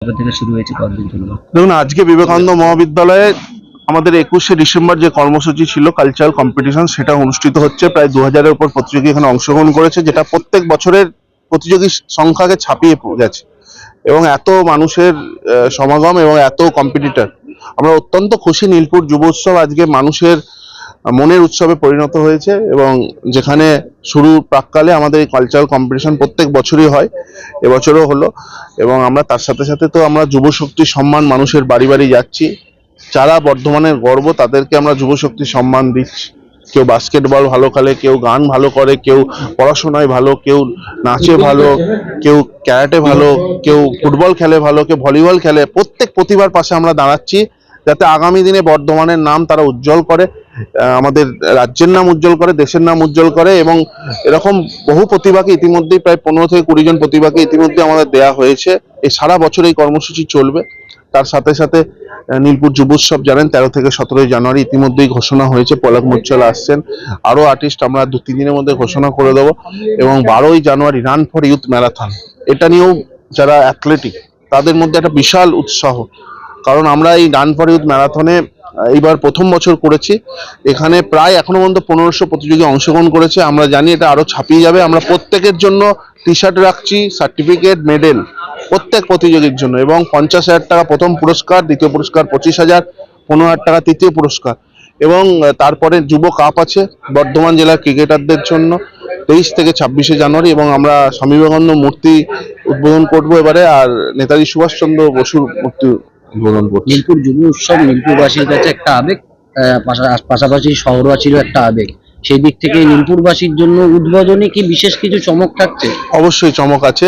কবে থেকে শুরু হয়েছে, কতদিন চলবে? দেখুন, আজকে বিবেকানন্দ মহাবিদ্যালয়ে আমাদের 21শে ডিসেম্বর যে কর্মসূচি ছিল কালচারাল কম্পিটিশন, সেটা অনুষ্ঠিত হচ্ছে। প্রায় 2000-এর উপর প্রতিযোগী এখানে অংশগ্রহণ করেছে, যেটা প্রত্যেক বছরের প্রতিযোগীর সংখ্যাকে ছাপিয়ে গেছে। এবং এত মানুষের সমাগম এবং এত কম্পিটিটর, আমরা অত্যন্ত খুশি। নীলপুর যুব উৎসব আজকে মানুষের মনের উৎসবে পরিণত হয়েছে, এবং যেখানে শুরু প্রাককালে আমাদের এই কালচারাল কম্পিটিশন প্রত্যেক বছরই হয়, এবছরও হলো। এবং আমরা তার সাথে সাথে তো আমরা যুব শক্তির সম্মান মানুষের বাড়ি বাড়ি যাচ্ছি, যারা বর্ধমানের গর্ব তাদেরকে আমরা যুব শক্তির সম্মান দিচ্ছি। কেউ বাস্কেটবল ভালো খেলে, কেউ গান ভালো করে, কেউ পড়াশোনায় ভালো, কেউ নাচে ভালো, কেউ ক্যারাটে ভালো, কেউ ফুটবল খেলে ভালো, কেউ ভলিবল খেলে। প্রত্যেক প্রতিভার পাশে আমরা দাঁড়াচ্ছি, যাতে আগামী দিনে বর্ধমানের নাম তারা উজ্জ্বল করে, আমাদের রাজ্যের নাম উজ্জ্বল করে, দেশের নাম উজ্জ্বল করে। এবং এরকম বহু প্রতিভাকে ইতিমধ্যেই প্রায় 15 থেকে 20 জন প্রতিভাকে ইতিমধ্যে আমাদের দেয়া হয়েছে। এই সারা বছর এই কর্মসূচি চলবে। তার সাথে সাথে নীলপুর যুব উৎসব জানেন 13 থেকে 17 জানুয়ারি ইতিমধ্যেই ঘোষণা হয়েছে, পলক মুচ্ছল আসছেন, আরো আর্টিস্ট আমরা 2-3 দিনের মধ্যে ঘোষণা করে দেবো। এবং 12ই জানুয়ারি রান ফর ইউথ ম্যারাথন, এটা নিয়েও যারা অ্যাথলেটিক তাদের মধ্যে একটা বিশাল উৎসাহ। কারণ আমরা এই রান ফর ইউথ ম্যারাথনে এইবার প্রথম বছর করেছি, এখানে প্রায় এখনো পর্যন্ত 1500 প্রতিযোগী অংশগ্রহণ করেছে। আমরা জানি এটা আরো ছাপিয়ে যাবে। আমরা প্রত্যেকের জন্য টি শার্ট রাখছি, সার্টিফিকেট, মেডেল প্রত্যেক প্রতিযোগীর জন্য, এবং 50,000 টাকা প্রথম পুরস্কার, দ্বিতীয় পুরস্কার 25,000, 15,000 টাকা তৃতীয় পুরস্কার। এবং তারপরে যুব কাপ আছে বর্ধমান জেলার ক্রিকেটারদের জন্য 23 থেকে 26শে জানুয়ারি। এবং আমরা স্বামী বিবেকানন্দ মূর্তি উদ্বোধন করবো এবারে, আর নেতাজি সুভাষচন্দ্র বসুর মূর্তি উদ্বোধন করবো। নীলপুর যুব উৎসব নীলপুরবাসীর কাছে একটা আবেগ, পাশাপাশি শহরবাসীরও একটা আবেগ। সেই দিক থেকে নীলপুরবাসীর জন্য উদ্বোধনী কি বিশেষ কিছু চমক থাকছে? অবশ্যই চমক আছে,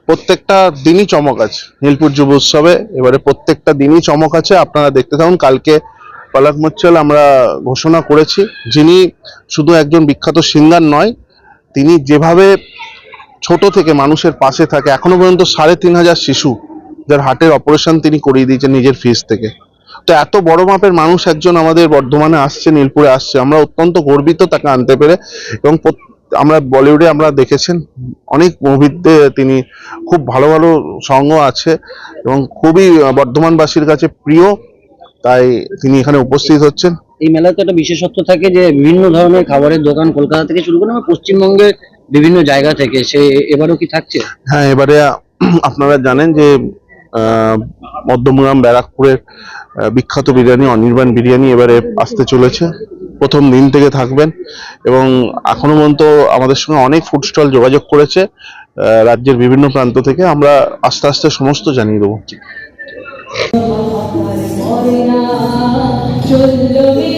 প্রত্যেকটা দিনই চমক আছে নীলপুর যুব উৎসবে। এবারে প্রত্যেকটা দিনই চমক আছে, আপনারা দেখতে থাকুন। কালকে পলক মুচ্ছল আমরা ঘোষণা করেছি, যিনি শুধু একজন বিখ্যাত সিঙ্গার নয়, তিনি যেভাবে ছোট থেকে মানুষের পাশে থাকে। এখনো পর্যন্ত 3,500 শিশু যার হার্টের অপারেশন তিনি করিয়ে দিয়েছেন নিজের ফিস থেকে। তো এত বড় মাপের মানুষ একজন আমাদের বর্ধমানে আসছে, নীলপুরে আসছে, আমরা অত্যন্ত গর্বিত তাকে আনতে পেরে। এবং আমরা বলিউডে আমরা দেখেছেন অনেক মুভিতে তিনি খুব ভালো ভালো সঙ্গও আছে, এবং খুবই বর্ধমানবাসীর কাছে প্রিয়, তাই তিনি এখানে উপস্থিত হচ্ছেন। এই মেলাতে একটা বিশেষত্ব থাকে যে বিভিন্ন ধরনের খাবারের দোকান কলকাতা থেকে শুরু করে আমার পশ্চিমবঙ্গের বিভিন্ন জায়গা থেকে, সে এবারও কি থাকছে? হ্যাঁ, এবারে আপনারা জানেন যে মধ্যমগ্রাম ব্যারাকপুরের বিখ্যাত বিরিয়ানি অনির্বাণ বিরিয়ানি এবারে আসতে চলেছে, প্রথম দিন থেকে থাকবেন। এবং এখনো পর্যন্ত আমাদের সঙ্গে অনেক ফুড স্টল যোগাযোগ করেছে রাজ্যের বিভিন্ন প্রান্ত থেকে। আমরা আস্তে আস্তে সমস্ত জানিয়ে দেবো। চলবে